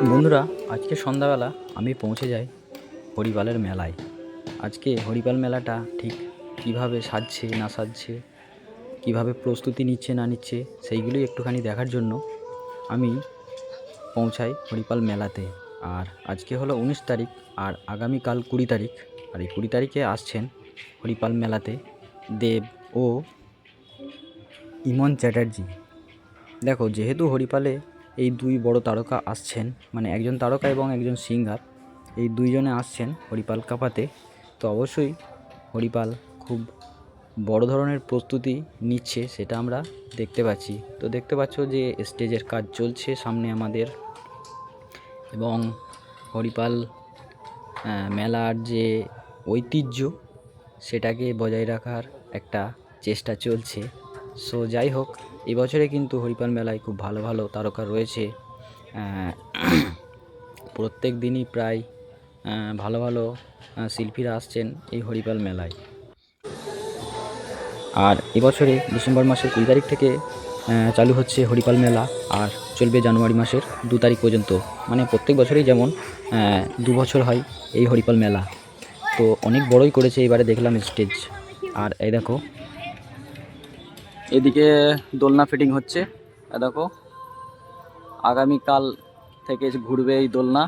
বন্ধুরা, আজকে সন্ধ্যাবেলা আমি পৌঁছে যাই হরিপালের মেলায়। আজকে হরিপাল মেলাটা ঠিক কিভাবে সাজছে না সাজছে, কিভাবে প্রস্তুতি নিচ্ছে না নিচ্ছে, সেইগুলোই একটুখানি দেখার জন্য আমি পৌঁছাই হরিপাল মেলাতে। আর আজকে হলো 19 তারিখ, আর আগামীকাল 20 তারিখ। আর এই 20 তারিখে আসছেন হরিপাল মেলাতে দেব ও ইমন চ্যাটার্জি। দেখো, যেহেতু হরিপালে এই দুই বড় তারকা আসছেন, মানে একজন তারকা এবং একজন সিঙ্গার, এই দুইজনে আসছেন হরিপাল কাঁপাতে, তো অবশ্যই হরিপাল খুব বড় ধরনের প্রস্তুতি নিচ্ছে, সেটা আমরা দেখতে পাচ্ছি। তো দেখতে পাচ্ছ যে স্টেজের কাজ চলছে সামনে আমাদের, এবং হরিপাল মেলার যে ঐতিহ্য সেটাকে বজায় রাখার একটা চেষ্টা চলছে। সো যাই হোক, এবছরে কিন্তু হরিপাল মেলায় খুব ভালো ভালো তারকা রয়েছে। প্রত্যেক দিনই প্রায় ভালো ভালো শিল্পীরা আসছেন এই হরিপাল মেলায়। আর এবছরে ডিসেম্বর মাসের 20 তারিখ থেকে চালু হচ্ছে হরিপাল মেলা, আর চলবে জানুয়ারি মাসের 2 তারিখ পর্যন্ত। মানে প্রত্যেক বছরেই যেমন 2 বছর হয় এই হরিপাল মেলা, তো অনেক বড়ই করেছে এবারে দেখলাম স্টেজ। আর এই দেখো, এদিকে দোলনা ফিটিং হচ্ছে। দেখো, আগামীকাল থেকে ঘুরবে এই দোলনা।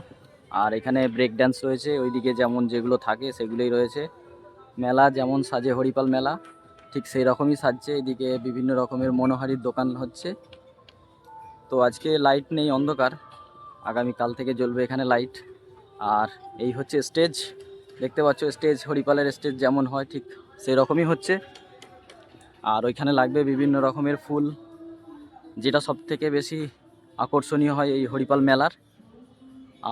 আর এখানে ব্রেক ড্যান্স রয়েছে, ওইদিকে যেমন যেগুলো থাকে সেগুলোই রয়েছে। মেলা যেমন সাজে হরিপাল মেলা, ঠিক সেই রকমই সাজছে। এদিকে বিভিন্ন রকমের মনোহারীর দোকান হচ্ছে। তো আজকে লাইট নেই, অন্ধকার। আগামীকাল থেকে জ্বলবে এখানে লাইট। আর এই হচ্ছে স্টেজ, দেখতে পাচ্ছ স্টেজ, হরিপালের স্টেজ যেমন হয় ঠিক সেই রকমই হচ্ছে। আর ওইখানে লাগবে বিভিন্ন রকমের ফুল, যেটা সব থেকে বেশি আকর্ষণীয় হয় এই হরিপাল মেলার।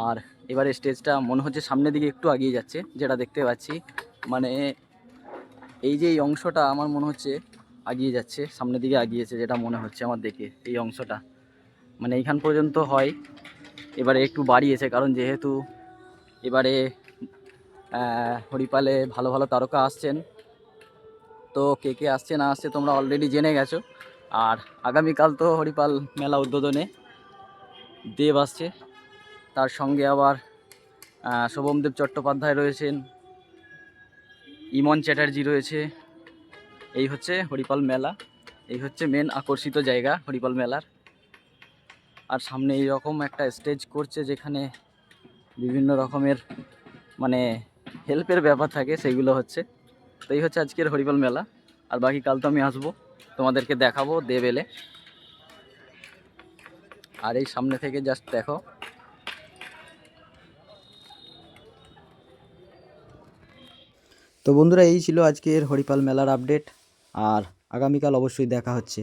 আর এবারে স্টেজটা মনে হচ্ছে সামনের দিকে একটু এগিয়ে যাচ্ছে, যেটা দেখতে পাচ্ছি। মানে এই যে এই অংশটা আমার মনে হচ্ছে এগিয়ে যাচ্ছে, সামনের দিকে এগিয়েছে, যেটা মনে হচ্ছে আমার দেখে। এই অংশটা মানে এইখান পর্যন্ত হয়, এবারে একটু বাড়িয়েছে, কারণ যেহেতু এবারে হরিপালে ভালো ভালো তারকা আসছেন। তো কে কে আসছে না আসছে তোমরা অলরেডি জেনে গেছো। আর আগামীকাল তো হরিপাল মেলা উদ্বোধনে দেব আসছে, তার সঙ্গে আবার শোভমদেব চট্টোপাধ্যায় রয়েছেন, ইমন চ্যাটার্জি রয়েছে। এই হচ্ছে হরিপাল মেলা, এই হচ্ছে মেন আকর্ষিত জায়গা হরিপাল মেলার। আর সামনে এইরকম একটা স্টেজ করছে, যেখানে বিভিন্ন রকমের মানে হেল্পের ব্যাপার থাকে, সেইগুলো হচ্ছে। তো এই হচ্ছে আজকের হরিপাল মেলা। আর বাকি কাল তো আমি আসবো, তোমাদেরকে দেখাবো দেব এলে। আর এই সামনে থেকে জাস্ট দেখো। তো বন্ধুরা, এই ছিল আজকের হরিপাল মেলার আপডেট। আর আগামীকাল অবশ্যই দেখা হচ্ছে।